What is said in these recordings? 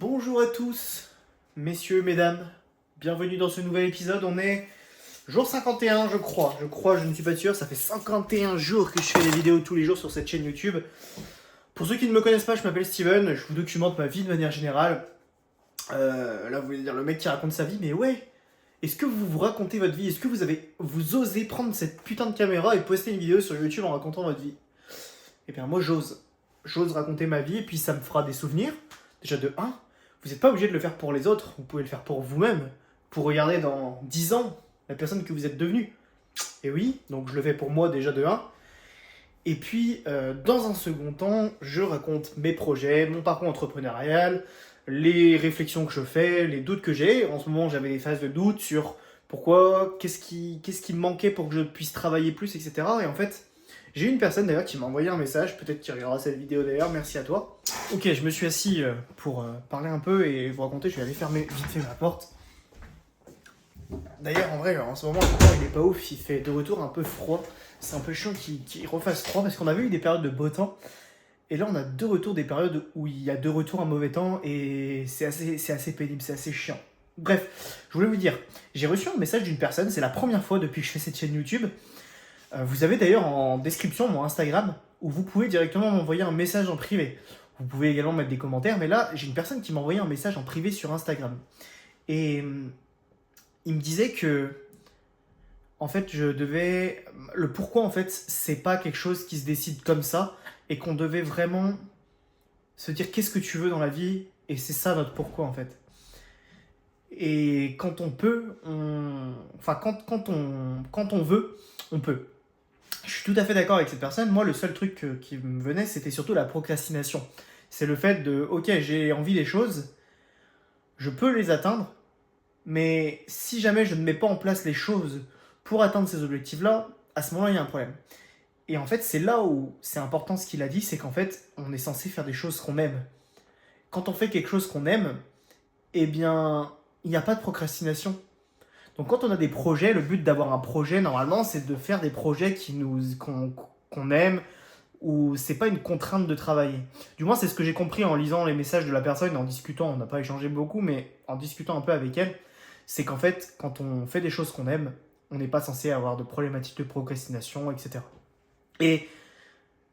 Bonjour à tous, messieurs, mesdames, bienvenue dans ce nouvel épisode. On est jour 51, je crois, je ne suis pas sûr. Ça fait 51 jours que je fais des vidéos tous les jours sur cette chaîne YouTube. Pour ceux qui ne me connaissent pas, je m'appelle Steven, je vous documente ma vie de manière générale. Là, vous voulez dire le mec qui raconte sa vie, mais ouais, est-ce que vous vous racontez votre vie? Est-ce que vous osez prendre cette putain de caméra et poster une vidéo sur YouTube en racontant votre vie? Eh bien, moi, j'ose raconter ma vie, et puis ça me fera des souvenirs. Déjà de 1, vous n'êtes pas obligé de le faire pour les autres, vous pouvez le faire pour vous-même, pour regarder dans 10 ans la personne que vous êtes devenue. Et oui, donc je le fais pour moi déjà de 1. Et puis, dans un second temps, je raconte mes projets, mon parcours entrepreneurial, les réflexions que je fais, les doutes que j'ai. En ce moment, j'avais des phases de doute sur pourquoi, qu'est-ce qui me manquait pour que je puisse travailler plus, etc. Et en fait, j'ai une personne d'ailleurs qui m'a envoyé un message, peut-être qu'il regardera cette vidéo d'ailleurs, merci à toi. Ok, je me suis assis pour parler un peu et vous raconter, je vais aller fermer vite fait ma porte. D'ailleurs, en vrai, en ce moment, le temps il est pas ouf, il fait de retour un peu froid. C'est un peu chiant qu'il refasse froid parce qu'on avait eu des périodes de beau temps. Et là, on a de retour des périodes où il y a de retour un mauvais temps et c'est assez pénible, c'est assez chiant. Bref, je voulais vous dire, j'ai reçu un message d'une personne, c'est la première fois depuis que je fais cette chaîne YouTube. Vous avez d'ailleurs en description mon Instagram où vous pouvez directement m'envoyer un message en privé. Vous pouvez également mettre des commentaires, mais là, j'ai une personne qui m'a envoyé un message en privé sur Instagram. Et il me disait que, en fait, le pourquoi, en fait, c'est pas quelque chose qui se décide comme ça, et qu'on devait vraiment se dire qu'est-ce que tu veux dans la vie, et c'est ça notre pourquoi, en fait. Et quand on peut, enfin, quand on veut, on peut. Je suis tout à fait d'accord avec cette personne. Moi, le seul truc qui me venait, c'était surtout la procrastination. C'est le fait de, ok, j'ai envie des choses, je peux les atteindre, mais si jamais je ne mets pas en place les choses pour atteindre ces objectifs-là, à ce moment-là, il y a un problème. Et en fait, c'est là où c'est important ce qu'il a dit, c'est qu'en fait, on est censé faire des choses qu'on aime. Quand on fait quelque chose qu'on aime, eh bien, il n'y a pas de procrastination. Donc quand on a des projets, le but d'avoir un projet, normalement, c'est de faire des projets qu'on aime, où c'est pas une contrainte de travailler. Du moins, c'est ce que j'ai compris en lisant les messages de la personne, en discutant, on n'a pas échangé beaucoup, mais en discutant un peu avec elle, c'est qu'en fait, quand on fait des choses qu'on aime, on n'est pas censé avoir de problématiques de procrastination, etc. Et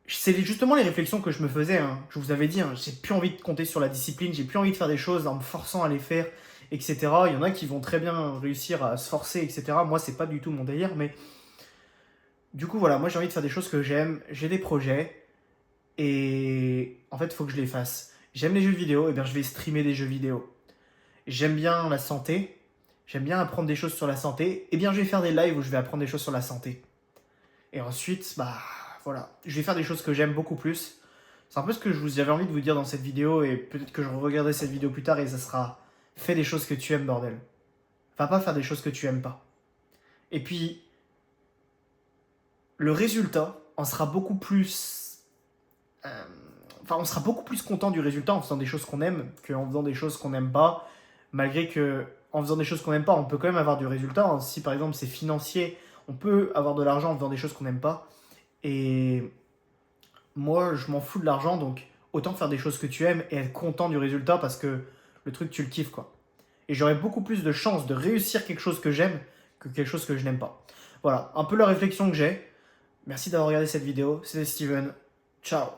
c'est justement les réflexions que je me faisais, hein. Je vous avais dit, hein, j'ai plus envie de compter sur la discipline, j'ai plus envie de faire des choses en me forçant à les faire, etc. Il y en a qui vont très bien réussir à se forcer, etc. Moi, c'est pas du tout mon délire, mais du coup, voilà, moi j'ai envie de faire des choses que j'aime, j'ai des projets, et en fait, il faut que je les fasse. J'aime les jeux vidéo, et bien je vais streamer des jeux vidéo. J'aime bien la santé, j'aime bien apprendre des choses sur la santé, et bien je vais faire des lives où je vais apprendre des choses sur la santé. Et ensuite, bah voilà, je vais faire des choses que j'aime beaucoup plus. C'est un peu ce que j'avais envie de vous dire dans cette vidéo, et peut-être que je regarderai cette vidéo plus tard et ça sera fais des choses que tu aimes, bordel. Enfin, pas faire des choses que tu aimes pas. Et puis, le résultat en sera beaucoup plus. Enfin, on sera beaucoup plus content du résultat en faisant des choses qu'on aime qu'en faisant des choses qu'on n'aime pas. Malgré que, en faisant des choses qu'on n'aime pas, on peut quand même avoir du résultat, hein. Si par exemple c'est financier, on peut avoir de l'argent en faisant des choses qu'on n'aime pas. Et moi, je m'en fous de l'argent, donc autant faire des choses que tu aimes et être content du résultat parce que le truc, tu le kiffes, quoi. Et j'aurais beaucoup plus de chances de réussir quelque chose que j'aime que quelque chose que je n'aime pas. Voilà, un peu la réflexion que j'ai. Merci d'avoir regardé cette vidéo. C'était Steven. Ciao.